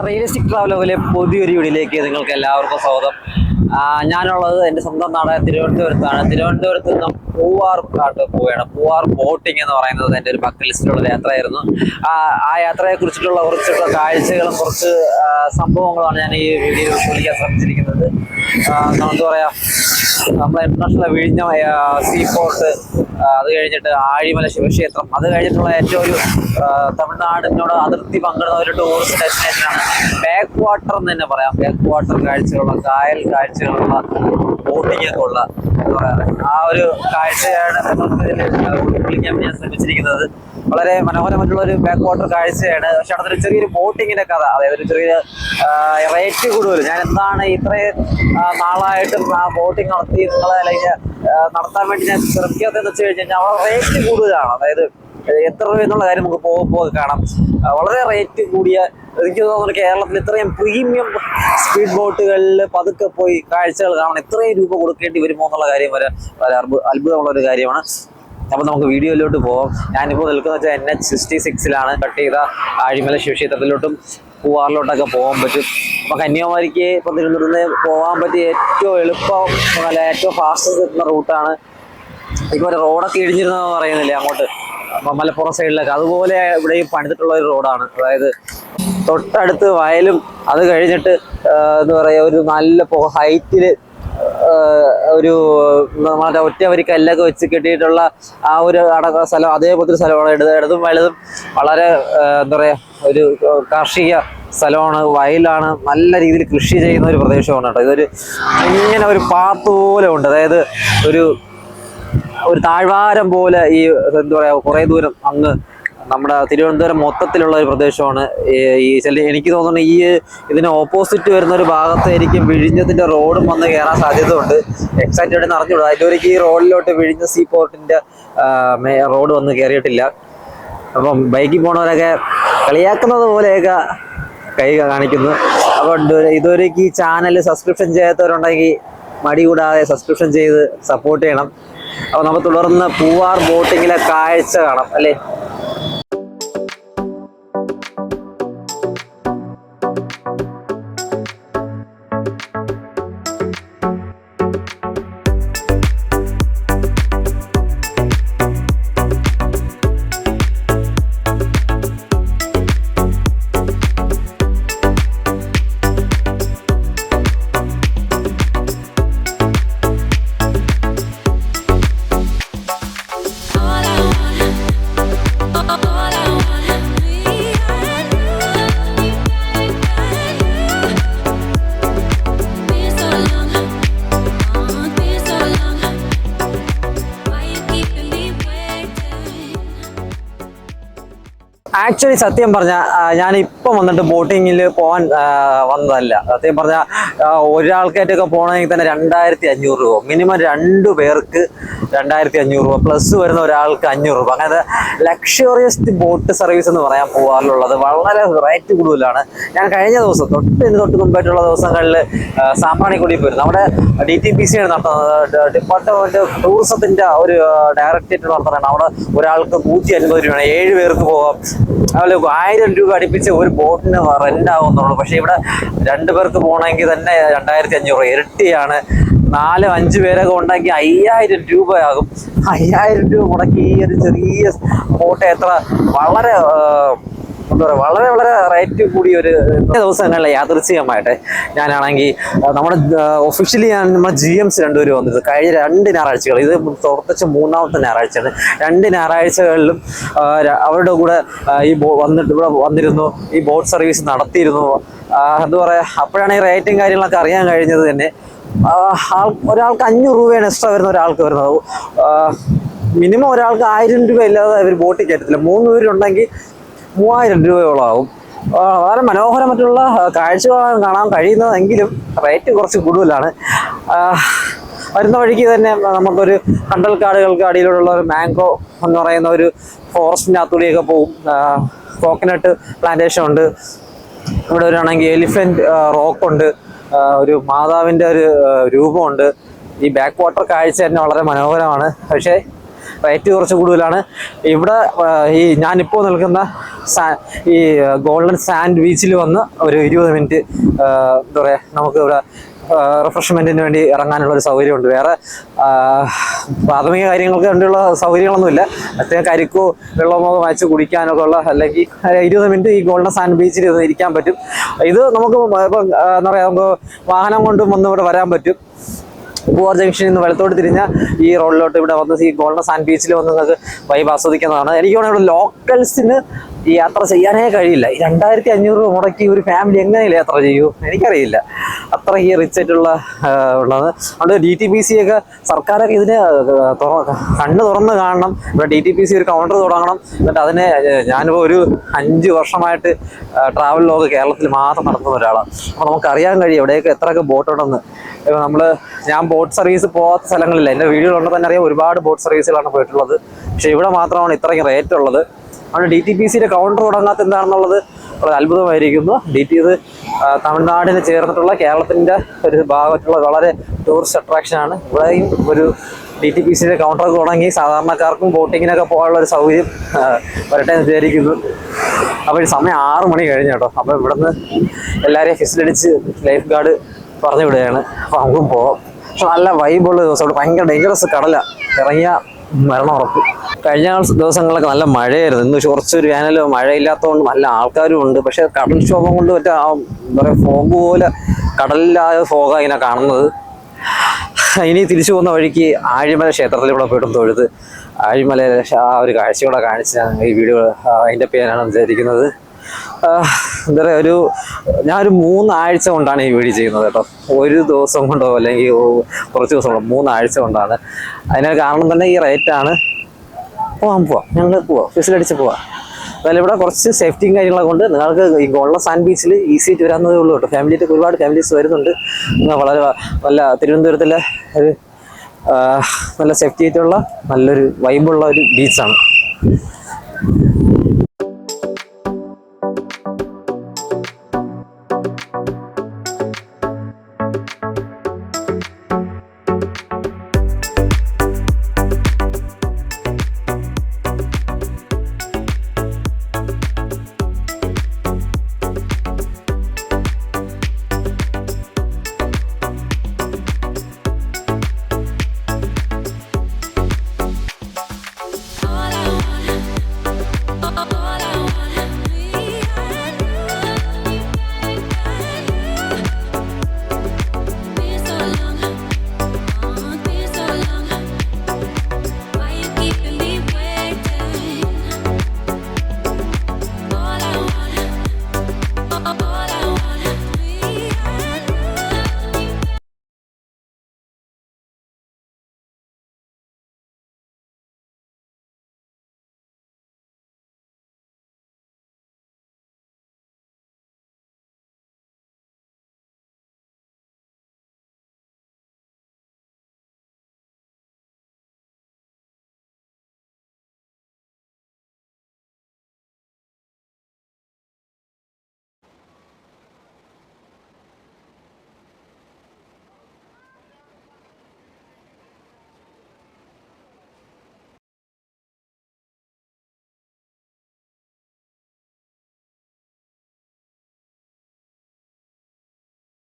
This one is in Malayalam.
റിയലിസ്റ്റിക് ട്രാവലോഗിലെ പുതിയൊരു വീഡിയോയിലേക്ക് നിങ്ങൾക്ക് എല്ലാവർക്കും സ്വാഗതം. ഞാനുള്ളത് എൻ്റെ സ്വന്തം നാട് തിരുവനന്തപുരത്താണ്. തിരുവനന്തപുരത്ത് നിന്ന് പൂവാർ പോവുകയാണ്. പൂവാർ ബോട്ടിംഗ് എന്ന് പറയുന്നത് എൻ്റെ ഒരു ബക്കറ്റ് ലിസ്റ്റിലുള്ള യാത്രയായിരുന്നു. ആ യാത്രയെ കുറിച്ചിട്ടുള്ള കുറച്ചുള്ള കാഴ്ചകളും കുറച്ച് സംഭവങ്ങളാണ് ഞാൻ ഈ വീഡിയോയിൽ ഉൾക്കൊള്ളിക്കാൻ ശ്രമിച്ചിരിക്കുന്നത്. എന്താ പറയാ, നമ്മളെ ഇന്റർനാഷണൽ വിഴിഞ്ഞ സീ പോർട്ട്, അത് കഴിഞ്ഞിട്ട് ആഴിമല ശിവക്ഷേത്രം, അത് കഴിഞ്ഞിട്ടുള്ള ഏറ്റവും ഒരു തമിഴ്നാടിനോട് അതിർത്തി പങ്കിടുന്ന ഒരു ടൂറിസ്റ്റ് ഡെസ്റ്റിനേഷനാണ് ബാക്ക് വാട്ടർ എന്ന് തന്നെ പറയാം. ബാക്ക് വാട്ടർ കാഴ്ചകളുള്ള, കായൽ കാഴ്ചകളുള്ള, ബോട്ടിംഗ് ഒക്കെ ഉള്ള എന്താ പറയാ, ആ ഒരു കാഴ്ചയാണ് ഉൾക്കൊള്ളിക്കാൻ ഞാൻ ശ്രമിച്ചിരിക്കുന്നത്. വളരെ മനോഹരമായിട്ടുള്ള ഒരു ബാക്ക് വാട്ടർ കാഴ്ചയാണ്. പക്ഷെ അവിടെ ഒരു ചെറിയൊരു ബോട്ടിങ്ങിന്റെ കഥ, അതായത് ഒരു ചെറിയ റേറ്റ് കൂടുതൽ. ഞാൻ എന്താണ് ഇത്രയും നാളായിട്ടും ആ ബോട്ടിങ് നടത്തി അല്ലെങ്കിൽ നടത്താൻ വേണ്ടി ഞാൻ ശ്രമിക്കാത്തതെന്ന് വെച്ച് കഴിഞ്ഞാൽ അവിടെ റേറ്റ് കൂടുതലാണ്. അതായത് എത്ര രൂപ എന്നുള്ള കാര്യം നമുക്ക് പോകുമ്പോൾ കാണാം. വളരെ റേറ്റ് കൂടിയ, എനിക്ക് തോന്നുന്നു കേരളത്തിൽ ഇത്രയും പ്രീമിയം സ്പീഡ് ബോട്ടുകളിൽ പതുക്കെ പോയി കാഴ്ചകൾ കാണണം ഇത്രയും രൂപ കൊടുക്കേണ്ടി വരുമോ എന്നുള്ള കാര്യം വരെ അത്ഭുതമുള്ള ഒരു കാര്യമാണ്. അപ്പൊ നമുക്ക് വീഡിയോയിലോട്ട് പോകാം. ഞാനിപ്പോൾ നിൽക്കുന്ന വെച്ചാൽ NH-66 കട്ട് ചെയ്ത ആഴിമല ശിവക്ഷേത്രത്തിലോട്ടും പൂവാറിലോട്ടൊക്കെ പോകാൻ പറ്റും. അപ്പൊ കന്യാകുമാരിക്ക് ഇപ്പൊ തിരുവനന്തപുരത്ത് പോകാൻ പറ്റിയ ഏറ്റവും എളുപ്പം അല്ല ഏറ്റവും ഫാസ്റ്റസ്റ്റ് എത്തുന്ന റൂട്ടാണ്. ഇപ്പൊ ഒരു റോഡൊക്കെ ഇടിഞ്ഞിരുന്നതെന്ന് പറയുന്നില്ലേ അങ്ങോട്ട് മലപ്പുറം സൈഡിലൊക്കെ, അതുപോലെ ഇവിടെയും പണിതിട്ടുള്ള ഒരു റോഡാണ്. അതായത് തൊട്ടടുത്ത് വയലും, അത് കഴിഞ്ഞിട്ട് എന്താ പറയാ, ഒരു നല്ല ഹൈറ്റില് ഒരു നമ്മുടെ ഒറ്റ വരി കല്ലൊക്കെ വെച്ച് കെട്ടിയിട്ടുള്ള ആ ഒരു സ്ഥലം, അതേപോലത്തെ ഒരു സ്ഥലമാണ്. ഇടതും വലതും വളരെ എന്താ പറയാ ഒരു കാർഷിക സ്ഥലമാണ്, വയലാണ്, നല്ല രീതിയിൽ കൃഷി ചെയ്യുന്ന ഒരു പ്രദേശമാണ് കേട്ടോ. ഇതൊരു ഇങ്ങനെ ഒരു പാത്ത് പോലെ ഉണ്ട്. അതായത് ഒരു താഴ്വാരം പോലെ ഈ എന്താ പറയാ കുറെ ദൂരം അങ്ങ് നമ്മുടെ തിരുവനന്തപുരം മൊത്തത്തിലുള്ള ഒരു പ്രദേശമാണ്. എനിക്ക് തോന്നുന്നു ഇതിന് ഓപ്പോസിറ്റ് വരുന്ന ഒരു ഭാഗത്തായിരിക്കും വിഴിഞ്ഞത്തിന്റെ റോഡും വന്ന് കയറാൻ സാധ്യതയുണ്ട്. എക്സാക്റ്റ് ആയിട്ട് അറിഞ്ഞുകൂടാ. അതിലൊരിക്കൽ ഈ റോഡിലോട്ട് വിഴിഞ്ഞ സീ പോർട്ടിന്റെ റോഡ് വന്ന് കയറിയിട്ടില്ല. അപ്പം ബൈക്കിൽ പോണവരൊക്കെ കളിയാക്കുന്നത് പോലെയൊക്കെ കൈ കാണിക്കുന്നു. അപ്പോൾ ഇതുവരേക്ക് ഈ ചാനൽ സബ്സ്ക്രിപ്ഷൻ ചെയ്യാത്തവരുണ്ടെങ്കിൽ മടി കൂടാതെ സബ്സ്ക്രിപ്ഷൻ ചെയ്ത് സപ്പോർട്ട് ചെയ്യണം. അപ്പോൾ നമുക്ക് തുടർന്ന് പൂവാർ ബോട്ടിങ്ങിലെ കാഴ്ച കാണാം അല്ലേ. ആക്ച്വലി സത്യം പറഞ്ഞാൽ ഞാനിപ്പം വന്നിട്ട് ബോട്ടിങ്ങിൽ പോകാൻ വന്നതല്ല. സത്യം പറഞ്ഞാൽ ഒരാൾക്കായിട്ടൊക്കെ പോകണമെങ്കിൽ തന്നെ 2500 രൂപ മിനിമം, 2 പേർക്ക് 2500 രൂപ പ്ലസ് വരുന്ന ഒരാൾക്ക് 500 രൂപ. അങ്ങനത്തെ ലക്ഷറിയസ് ബോട്ട് സർവീസ് എന്ന് പറയാൻ പോകാറുള്ളത് വളരെ റേറ്റ് കൂടുതലാണ്. ഞാൻ കഴിഞ്ഞ ദിവസം തൊട്ട് മുമ്പായിട്ടുള്ള ദിവസങ്ങളിൽ സാമ്പ്രാണിക്കൊടി പോയിരുന്നു. അവിടെ DTPC ആണ് നടത്തുന്നത്, ഡിപ്പാർട്ട്മെന്റ് ടൂറിസത്തിന്റെ ഒരു ഡയറക്ടറേറ്റ് നടത്തുന്നതാണ്. അവിടെ ഒരാൾക്ക് 150 രൂപയാണ്, 7 പേർക്ക് പോകാം. അതുപോലെ 1000 രൂപ അടുപ്പിച്ച് ഒരു ബോട്ടിന് റെന്റ് ആവുന്നുള്ളൂ. പക്ഷെ ഇവിടെ 2 പേർക്ക് പോകണമെങ്കിൽ തന്നെ 2500 ഇരട്ടിയാണ്. 4-5 പേരൊക്കെ ഉണ്ടെങ്കിൽ 5000 രൂപയാകും. 5000 രൂപ മുടക്കി ഈ ഒരു ചെറിയ ബോട്ട് യാത്ര വളരെ എന്താ പറയുക വളരെ റേറ്റ് കൂടിയ ഒരു ദിവസങ്ങളിൽ യാദൃച്ഛികമായിട്ട് ഞാനാണെങ്കിൽ നമ്മുടെ ഒഫീഷ്യലി നമ്മുടെ GMs 2 പേര് വന്നത് കഴിഞ്ഞ 2 ഞായറാഴ്ചകൾ, ഇത് തുറച്ച് 3ാമത്തെ ഞായറാഴ്ചയാണ്. 2 ഞായറാഴ്ചകളിലും അവരുടെ കൂടെ ഇവിടെ വന്നിരുന്നു, ഈ ബോട്ട് സർവീസ് നടത്തിയിരുന്നു. എന്താ പറയുക, അപ്പോഴാണ് ഈ റേറ്റും കാര്യങ്ങളൊക്കെ അറിയാൻ കഴിഞ്ഞത് തന്നെ. ഒരാൾക്ക് 500 രൂപയാണ് എക്സ്ട്രാ വരുന്ന ഒരാൾക്ക് വരുന്നത്. മിനിമം ഒരാൾക്ക് 1000 രൂപ ഇല്ലാതെ അവർ ബോട്ടിൽ കയറ്റത്തില്ല. 3 പേരുണ്ടെങ്കിൽ 3000 രൂപയോളം ആവും. വളരെ മനോഹരമായിട്ടുള്ള കാഴ്ചകളാണ് കാണാൻ കഴിയുന്നതെങ്കിലും റേറ്റ് കുറച്ച് കൂടുതലാണ്. വരുന്ന വഴിക്ക് തന്നെ നമുക്കൊരു കണ്ടൽക്കാടുകൾക്ക് അടിയിലുള്ള ഒരു മാംഗോ എന്ന് പറയുന്ന ഒരു ഫോറസ്റ്റിനകത്തൂടെയൊക്കെ പോകും. കോക്കനട്ട് പ്ലാന്റേഷൻ ഉണ്ട്. ഇവിടെ വരികയാണെങ്കിൽ എലിഫന്റ് റോക്കുണ്ട്, ഒരു മാതാവിൻ്റെ ഒരു രൂപമുണ്ട്. ഈ ബാക്ക് വാട്ടർ കാഴ്ച തന്നെ വളരെ മനോഹരമാണ്. പക്ഷേ റേറ്റ് കുറച്ച് കൂടുതലാണ്. ഇവിടെ ഈ ഞാനിപ്പോൾ നിൽക്കുന്ന ഈ ഗോൾഡൻ സാൻഡ് ബീച്ചിൽ വന്ന് ഒരു 20 മിനിറ്റ് എന്താ പറയുക നമുക്ക് ഇവിടെ റിഫ്രഷ്മെന്റിന് വേണ്ടി ഇറങ്ങാനുള്ള ഒരു സൗകര്യമുണ്ട്. വേറെ പ്രാഥമിക കാര്യങ്ങൾക്ക് വേണ്ടിയുള്ള സൗകര്യങ്ങളൊന്നുമില്ല. പ്രത്യേകം കരിക്കോ വെള്ളമോ വാങ്ങിച്ച് കുടിക്കാനൊക്കെ ഉള്ള, അല്ലെങ്കിൽ 20 മിനിറ്റ് ഈ ഗോൾഡൻ സാൻഡ് ബീച്ചിൽ ഇരിക്കാൻ പറ്റും. ഇത് നമുക്ക് ഇപ്പം എന്താ പറയുക, നമുക്ക് വാഹനം കൊണ്ടും വന്ന് ഇവിടെ വരാൻ പറ്റും. പൂവാർ ജംഗ്ഷനിൽ നിന്ന് വലത്തോട്ട് തിരിഞ്ഞ ഈ റോഡിലോട്ട് ഇവിടെ വന്ന് ഈ ഗോൾഡൻ സാൻഡ് ബീച്ചിൽ വന്ന് നിങ്ങൾക്ക് വൈബ് ആസ്വദിക്കുന്നതാണ്. എനിക്ക് തോന്നുന്നു ഇവിടെ ലോക്കൽസിന് ഈ യാത്ര ചെയ്യാനേ കഴിയില്ല. ഈ 2500 രൂപ മുടക്കി ഒരു ഫാമിലി എങ്ങനെയല്ല യാത്ര ചെയ്യൂ എനിക്കറിയില്ല. അത്ര ഈ റിച്ച് ആയിട്ടുള്ള ഉള്ളത്. അതുകൊണ്ട് DTPC ഒക്കെ സർക്കാരൊക്കെ ഇതിന് കണ്ണ് തുറന്ന് കാണണം. ഇവിടെ DTPC ഒരു കൗണ്ടർ തുടങ്ങണം. എന്നിട്ട് അതിനെ ഞാനിപ്പോൾ ഒരു 5 വർഷമായിട്ട് ട്രാവൽ ലോഗ് കേരളത്തിൽ മാത്രം നടത്തുന്ന ഒരാളാണ്. അപ്പോൾ നമുക്കറിയാൻ കഴിയും എവിടെയൊക്കെ എത്രയൊക്കെ ബോട്ടുണ്ടെന്ന്. ഞാൻ ബോട്ട് സർവീസ് പോകാത്ത സ്ഥലങ്ങളില്ല. എൻ്റെ വീഡിയോയിലുണ്ടെന്ന് തന്നെ അറിയാം, ഒരുപാട് ബോട്ട് സർവീസുകളാണ് പോയിട്ടുള്ളത്. പക്ഷേ ഇവിടെ മാത്രമാണ് ഇത്രയും റേറ്റ് ഉള്ളത്. അതുകൊണ്ട് DTPCയുടെ കൗണ്ടർ തുടങ്ങാത്ത എന്താണെന്നുള്ളത് വളരെ അത്ഭുതമായിരിക്കുന്നു. ഇത് തമിഴ്നാടിന് ചേർന്നിട്ടുള്ള കേരളത്തിൻ്റെ ഒരു ഭാഗത്തുള്ള വളരെ ടൂറിസ്റ്റ് അട്രാക്ഷനാണ്. ഇവിടെയും ഒരു DTPCയുടെ കൗണ്ടർ തുടങ്ങി സാധാരണക്കാർക്കും ബോട്ടിങ്ങിനൊക്കെ പോകാനുള്ള ഒരു സൗകര്യം വരട്ടെ എന്ന് വിചാരിക്കുന്നു. അപ്പോൾ ഈ സമയം 6 മണി കഴിഞ്ഞു കേട്ടോ. അപ്പോൾ ഇവിടുന്ന് എല്ലാവരെയും ഫിസിലടിച്ച് ലൈഫ് ഗാർഡ് പറഞ്ഞു വിടുകയാണ്. അപ്പോൾ നമുക്കും പോകാം. പക്ഷെ നല്ല വൈബുള്ള ദിവസം. ഇവിടെ ഭയങ്കര ഡേഞ്ചറസ് കടല, ഇറങ്ങിയ മരണം ഉറപ്പ്. കഴിഞ്ഞ ദിവസങ്ങളൊക്കെ നല്ല മഴയായിരുന്നു. ഇന്ന് കുറച്ചൊരു വേനലോ മഴയില്ലാത്തതുകൊണ്ട് നല്ല ആൾക്കാരും ഉണ്ട്. പക്ഷെ കടൽക്ഷോഭം കൊണ്ട് മറ്റേ എന്താ പറയുക, ഫോഗ് പോലെ കടലിലായ ഫോഗാണ് ഇങ്ങനെ കാണുന്നത്. ഇനി തിരിച്ചു പോകുന്ന വഴിക്ക് ആഴിമല ക്ഷേത്രത്തിൽ ഇവിടെ പോയിട്ടും തൊഴുത് ആഴിമല ആ ഒരു കാഴ്ചയോടെ കാണിച്ചാണ് ഈ വീഡിയോ അതിൻ്റെ പേരാണ് വിചാരിക്കുന്നത്. എന്താ പറയുക, ഞാനൊരു 3 ആഴ്ച കൊണ്ടാണ് ഈ വീഡിയോ ചെയ്യുന്നത് കേട്ടോ. ഒരു ദിവസം കൊണ്ടോ അല്ലെങ്കിൽ കുറച്ച് ദിവസം കൊണ്ടോ, 3 ആഴ്ച കൊണ്ടാണ്. അതിന് കാരണം തന്നെ ഈ റേറ്റാണ്. പോവാം, ഞങ്ങൾ പോവാം, ഫിസിലടിച്ച് പോവാം. അതുപോലെ ഇവിടെ കുറച്ച് സേഫ്റ്റിയും കാര്യങ്ങളൊക്കെ കൊണ്ട് നിങ്ങൾക്ക് ഈ ഗോൾഡൻ സാൻഡ് ബീച്ചിൽ ഈസി ആയിട്ട് വരാവുന്നതേ ഉള്ളൂ കേട്ടോ. ഫാമിലിയായിട്ട് ഒരുപാട് ഫാമിലീസ് വരുന്നുണ്ട്. വളരെ നല്ല തിരുവനന്തപുരത്തിലെ ഒരു നല്ല സേഫ്റ്റി ആയിട്ടുള്ള നല്ലൊരു വൈബുള്ള ഒരു ബീച്ചാണ്.